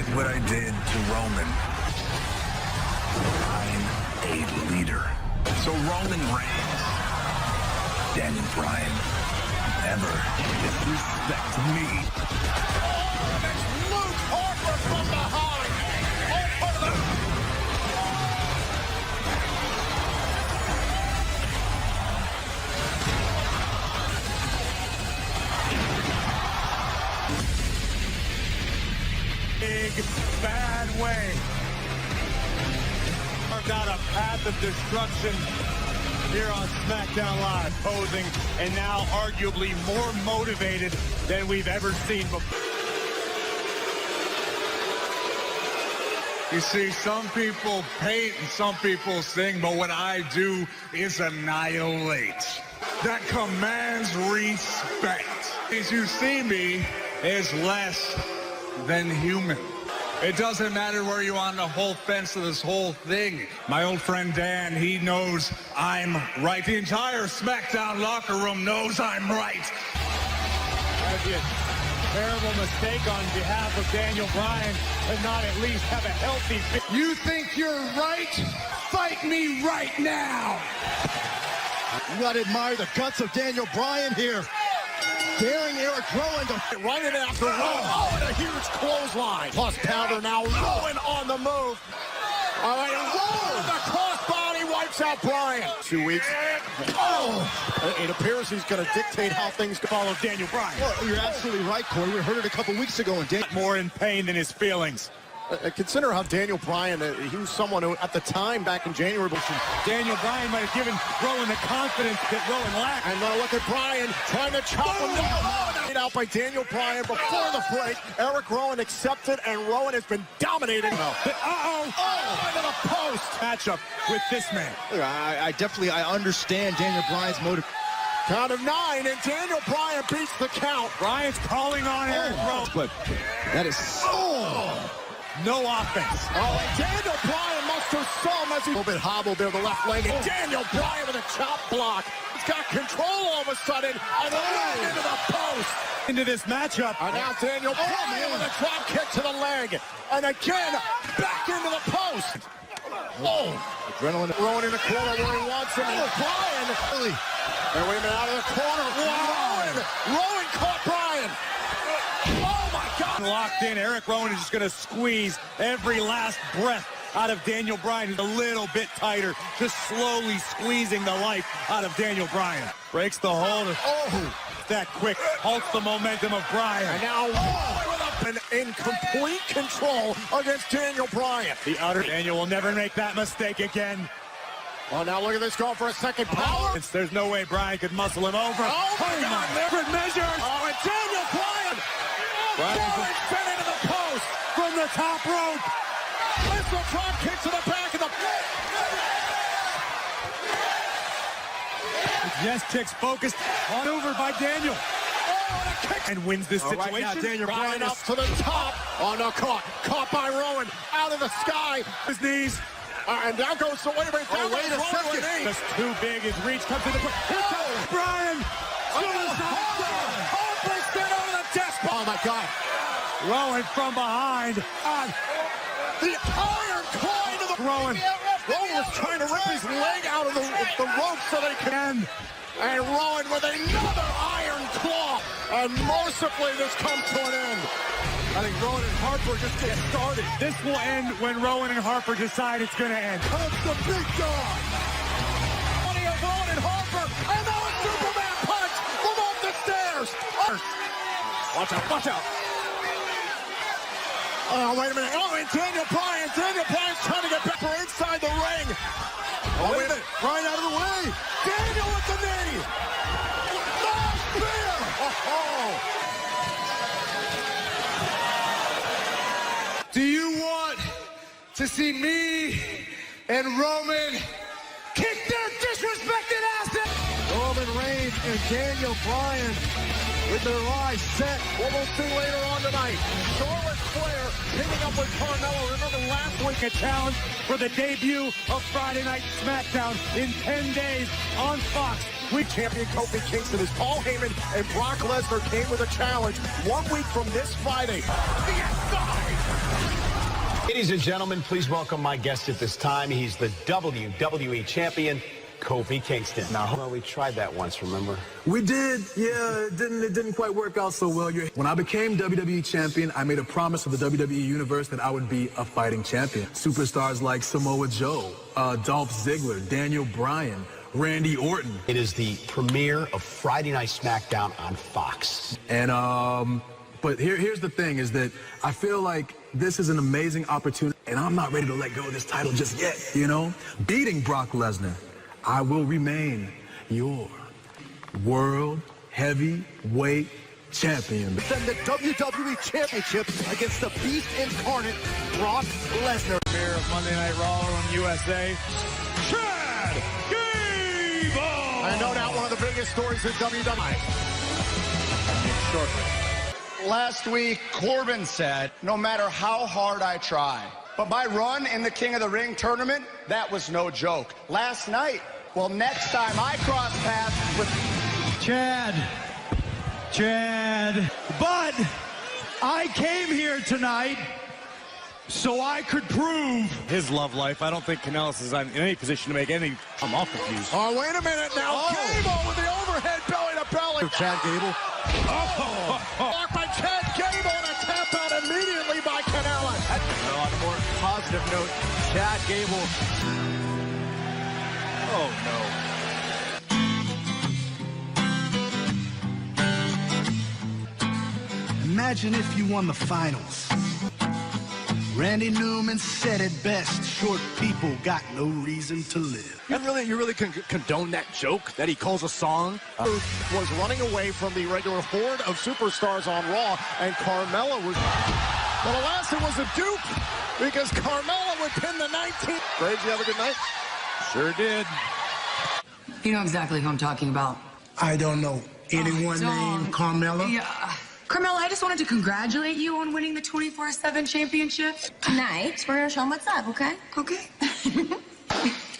did what I did to Roman. I'm a leader. So Roman Reigns, Daniel Bryan, never disrespect me. Oh, that's Luke Harper from behind. All part of the... Big bad way. Carved out a path of destruction here on SmackDown Live, posing and now arguably more motivated than we've ever seen before. You see, some people paint and some people sing, but what I do is annihilate. That commands respect. As you see me is less than human. It doesn't matter where you are on the whole fence of this whole thing. My old friend Dan, he knows I'm right. The entire SmackDown locker room knows I'm right. That'd be a terrible mistake on behalf of Daniel Bryan to not at least have a healthy... You think you're right? Fight me right now! You gotta admire the guts of Daniel Bryan here. Daring Eric Rowan to run it after Rowan. Oh, and a huge clothesline. Plus powder now. Rowan on the move. All right, Rowan. The crossbody wipes out Bryan. 2 weeks. Oh, it appears he's going to dictate how things follow Daniel Bryan. Well, you're absolutely right, Corey. We heard it a couple weeks ago. And More in pain than his feelings. Consider how Daniel Bryan, he was someone who, at the time, back in January, Daniel Bryan might have given Rowan the confidence that Rowan lacked. And look at Bryan trying to chop him down. Oh, out by Daniel Bryan before the break. Eric Rowan accepted, and Rowan has been dominating. Uh-oh! Oh, into the post! Matchup with this man. I understand Daniel Bryan's motive. Count of 9, and Daniel Bryan beats the count. Bryan's calling on Eric Rowan. But that is no offense. Oh, and Daniel Bryan must have some as he... A little bit hobbled there, the left leg. And Daniel Bryan with a chop block. He's got control all of a sudden. And right into the post. Into this matchup. And now Daniel Bryan with a drop kick to the leg. And again, back into the post. Oh. adrenaline. Rowan in the corner where he wants him. Oh, Bryan. Really? And wait a minute, out of the corner. Rowan caught Bryan. Locked in. Eric Rowan is just going to squeeze every last breath out of Daniel Bryan. He's a little bit tighter, just slowly squeezing the life out of Daniel Bryan. Breaks the hold. That quick. Halts the momentum of Bryan. And now Rowan in complete control against Daniel Bryan. The utter Daniel will never make that mistake again. Well, now look at this going for a second power. There's no way Bryan could muscle him over. Oh, my God. Different measures. Oh, and Daniel Bryan. Bryan sent into the post from the top rope. Missile drop kick to the back of the... Yes, kicks focused on over by Daniel. Oh, and a kick. And wins this situation. Right now, Daniel Bryan up to the top. Oh, no, caught by Rowan. Out of the sky. His knees. And down goes the... Wait a minute. Wait a second. Just too big. His reach comes to the... Here comes Bryan. Oh, my God. Rowan from behind. The iron claw into the... Rowan was trying to rip his leg out of the rope so they can... And Rowan with another iron claw. And mercifully, this comes to an end. I think Rowan and Harper just get started. This will end when Rowan and Harper decide it's going to end. Comes the big dog. Money of Rowan and Harper. And now a Superman punch from off the stairs. Watch out, watch out. Oh, wait a minute. Oh, and Daniel Bryan's trying to get back for inside the ring. Oh, wait a minute. Bryan out of the way. Daniel with the knee. No, spear. Do you want to see me and Roman kick their disrespected asses? Roman Reigns and Daniel Bryan with their eyes set. What we'll see later on tonight. Charlotte Flair picking up with Carmella. Remember last week a challenge for the debut of Friday Night SmackDown in 10 days on Fox. Champion Kofi Kingston as Paul Heyman and Brock Lesnar came with a challenge 1 week from this Friday. The outside. Ladies and gentlemen, please welcome my guest at this time. He's the WWE champion, Kofi Kingston. Now, well, we tried that once, remember? We did, yeah, it didn't quite work out so well. When I became WWE champion, I made a promise to the WWE universe that I would be a fighting champion. Superstars like Samoa Joe, Dolph Ziggler, Daniel Bryan, Randy Orton. It is the premiere of Friday Night SmackDown on Fox. And, but here's the thing, is that I feel like this is an amazing opportunity, and I'm not ready to let go of this title just yet, you know? Beating Brock Lesnar, I will remain your World Heavyweight Champion. Then the WWE Championship against the Beast Incarnate, Brock Lesnar. Premiere of Monday Night Raw on USA. Chad Gable! I know now one of the biggest stories in WWE. Shortly. Last week, Corbin said, no matter how hard I try. But my run in the King of the Ring tournament, that was no joke. Last night, well, next time I cross paths with Chad, but I came here tonight so I could prove His love life. I don't think Canellis is in any position to make any. I'm all confused. Oh, wait a minute now. Gable with the overhead belly to belly. Chad Gable. Blocked by Chad Gable and a tap out immediately by Canellis. On a more positive note, Chad Gable. Oh, no. Imagine if you won the finals. Randy Newman said it best, short people got no reason to live. You really condone that joke that he calls a song? Was running away from the regular horde of superstars on Raw, and Carmella was... But alas, it was a dupe, because Carmella would pin the 19th. Graves, you have a good night? Sure did. You know exactly who I'm talking about. I don't know anyone named Carmella. Yeah. Carmella, I just wanted to congratulate you on winning the 24/7 championship. Tonight, we're gonna show them what's up, okay? Okay.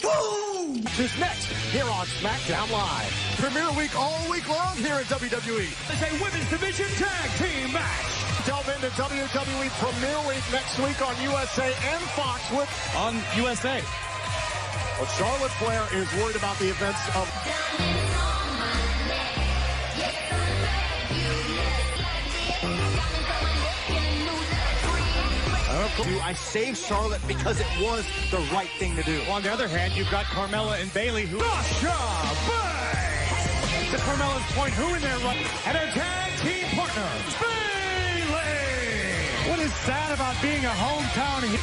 Woo! This next, here on SmackDown Live. Premier Week all week long here at WWE. It's a women's division tag team match. Delve into WWE Premier Week next week on USA and Fox with... On USA. Well, Charlotte Flair is worried about the events of... I saved Charlotte because it was the right thing to do. Well, on the other hand, you've got Carmella and Bayley, who... Sasha Banks! To Carmella's point, who in there running? And her tag team partner, Bayley! What is sad about being a hometown hero?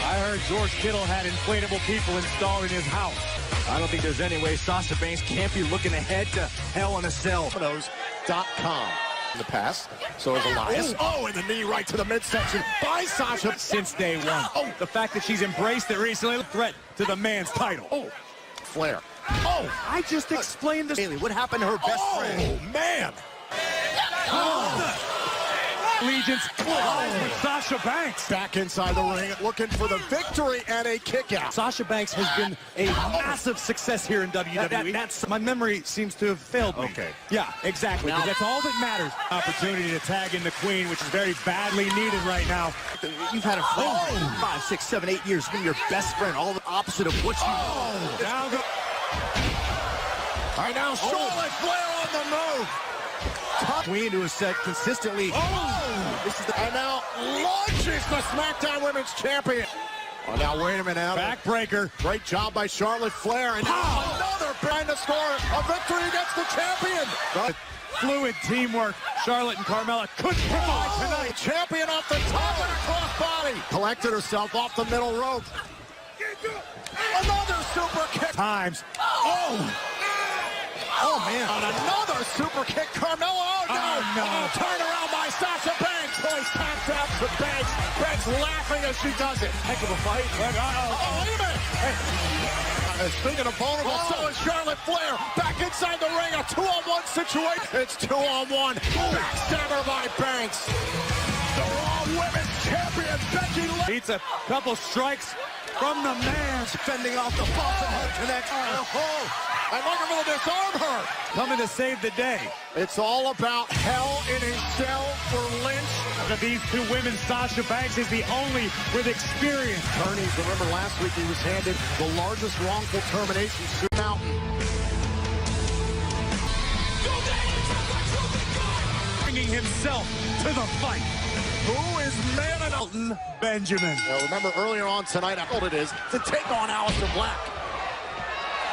I heard George Kittle had inflatable people installed in his house. I don't think there's any way Sasha Banks can't be looking ahead to Hell in a Cell. .com. In the past, so is Elias. Oh, and the knee right to the midsection by Sasha. Since day one. Oh, the fact that she's embraced it recently, threat to the man's title. Oh, Flair. Oh, I just explained this. Bailey, what happened to her best friend? Oh, man. Allegiance with Sasha Banks. Back inside the ring, looking for the victory and a kick out. Sasha Banks has been a massive success here in WWE. That's my memory seems to have failed me. Okay. Yeah, exactly. Now, that's all that matters. Opportunity to tag in the Queen, which is very badly needed right now. You've had a friend for 5, 6, 7, 8 years. Been your best friend, all the opposite of what you Down go. All right, now Charlotte Flair on the move. Queen, who has said consistently, This is and now launches the SmackDown Women's Champion. Oh, now wait a minute, Adam. Backbreaker. Great job by Charlotte Flair, and now another trying to score a victory against the champion. Fluid teamwork. Charlotte and Carmella couldn't provide tonight. Champion off the top and a crossbody. Collected herself off the middle rope. Another super kick. Times. Oh, man. On another super kick, Carmella. Oh, no. Oh, no. Turn around by Sasha Banks. Boys tapped out to Banks. Banks laughing as she does it. Heck of a fight. Oh, wait a minute. Hey. Speaking of vulnerable, so is Charlotte Flair. Back inside the ring, a 2-on-1 situation. It's 2-on-1. Backstabber by Banks. The Raw Women's Champion, Becky Lynch. Beats a couple strikes from the man. Fending off the Boston Hug Connect. And looking for the disarm her. Coming to save the day. It's all about hell in his cell for Lynch. Of these two women, Sasha Banks is the only with experience. Attorneys, remember last week he was handed the largest wrongful termination suit out. Bringing himself to the fight. Who is man Elton Benjamin. Now remember earlier on tonight, how old it is to take on Aleister Black.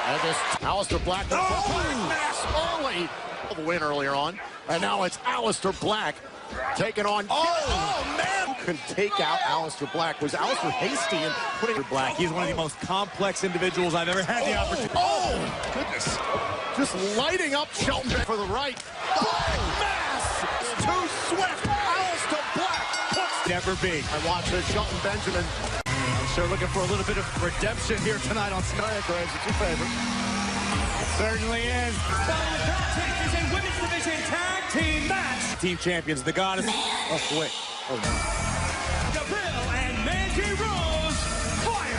And this Aleister Black mass early. The win earlier on. And now it's Aleister Black taking on... Oh man! Who can take out Aleister Black? Was Aleister hasty in putting Black? He's one of the most complex individuals I've ever had the opportunity. Oh, goodness. Just lighting up Shelton for the right. Mass! It's too swift. Aleister Black. Never be. I watch Shelton Benjamin. I'm sure looking for a little bit of redemption here tonight on SmackDown. Graves, it's your favorite. Certainly is. Is a women's division tag team match. Team champions, the goddess. Oh, wait. Oh, no. Bill and Mandy Rose, fire.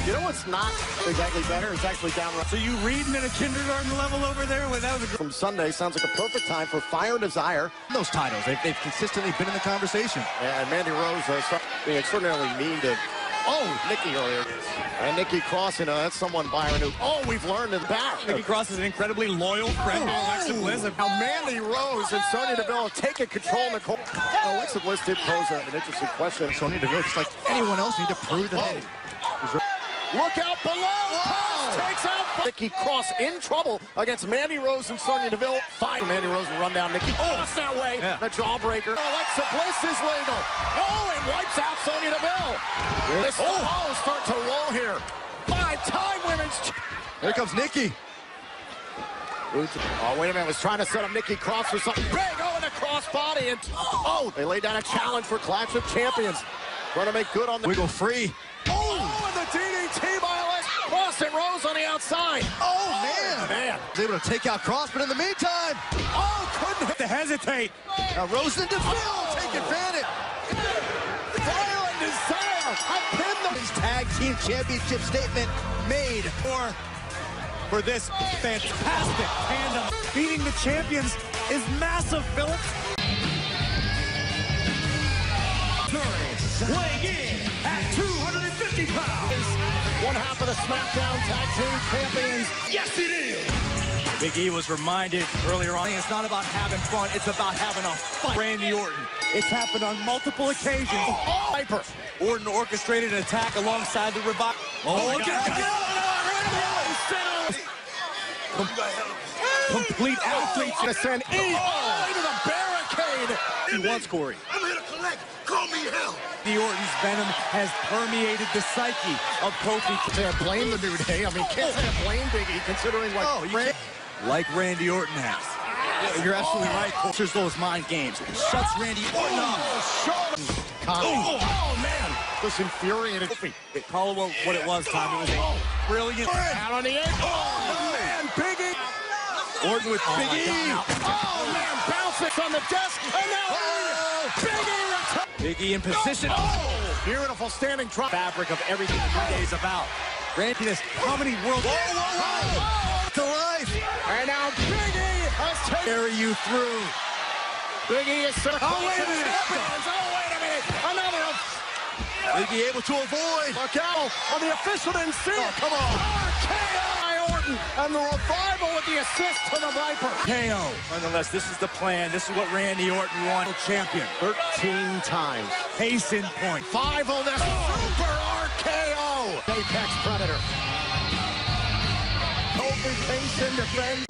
You know what's not exactly better? It's actually downright. So you reading at a kindergarten level over there? Well, that was From Sunday, sounds like a perfect time for Fire and Desire. those titles? They've consistently been in the conversation. And Mandy Rose being extraordinarily mean to Nikki earlier. And Nikki Cross, that's someone Byron who, we've learned in the back. Nikki Cross is an incredibly loyal friend to Alexa Bliss. Now Mandy Rose and Sonya Deville have taken control in the corner. Alexa Bliss did pose an interesting question. Sonya Deville, just like anyone else, need to prove that hey. Look out below! Takes out Nikki Cross in trouble against Mandy Rose and Sonya Deville. Fine. Mandy Rose will run down Nikki Cross that way. Yeah. The jawbreaker. Alexa Bliss is legal. And wipes out Sonya Deville. This start to roll here. 5-time women's. Here comes Nikki. Oh, wait a minute. Was trying to set up Nikki Cross for something big. And a cross body. And they laid down a challenge for Clash of Champions. Trying to make good on the Wiggle free. And the DDT by Alexa Cross and Rose on the outside. Man. Was able to take out Cross, but in the meantime, Couldn't hit. To hesitate. now Rose and Deville take advantage. Fire and Desire. I pinned them. His tag team championship statement made. For this fantastic tandem. Beating the champions is massive, Phillips. Weighing in at 250 pounds. One half of the SmackDown Tag Team Champions. Yes, it is. Big E was reminded earlier on, it's not about having fun, it's about having a fight. Randy Orton. It's happened on multiple occasions. Viper. Orton orchestrated an attack alongside the revival. Look at complete athletes. To send E into the barricade. He wants Corey. I'm here to collect. Call me hell. The Orton's venom has permeated the psyche of Kofi. Can't blame the New Day. I mean, can't blame Big E considering what Like Randy Orton has. You're absolutely right. Cultures those mind games. Shuts Randy Orton up. Man. This infuriated. Call it what it was, Tom. It was a brilliant. Out on the edge. Man. Big E. Orton with Big E. Man. Bouncing from the desk. And now Big E returns. Big E in position. Beautiful standing drop. Fabric of everything the New Day is about. Randy, how many world... To life. And now Big E has taken... Carry you through. Big E is... wait a minute. Another... Big E able to avoid. Look out. On the official didn't see it. Come on. RKO by Orton. And the revival with the assist to the Viper. KO. Nonetheless, this is the plan. This is what Randy Orton wanted. Champion. 13 times. Case in point. 5 on this. Super RKO. Apex Predator. Kofi Kingston defends.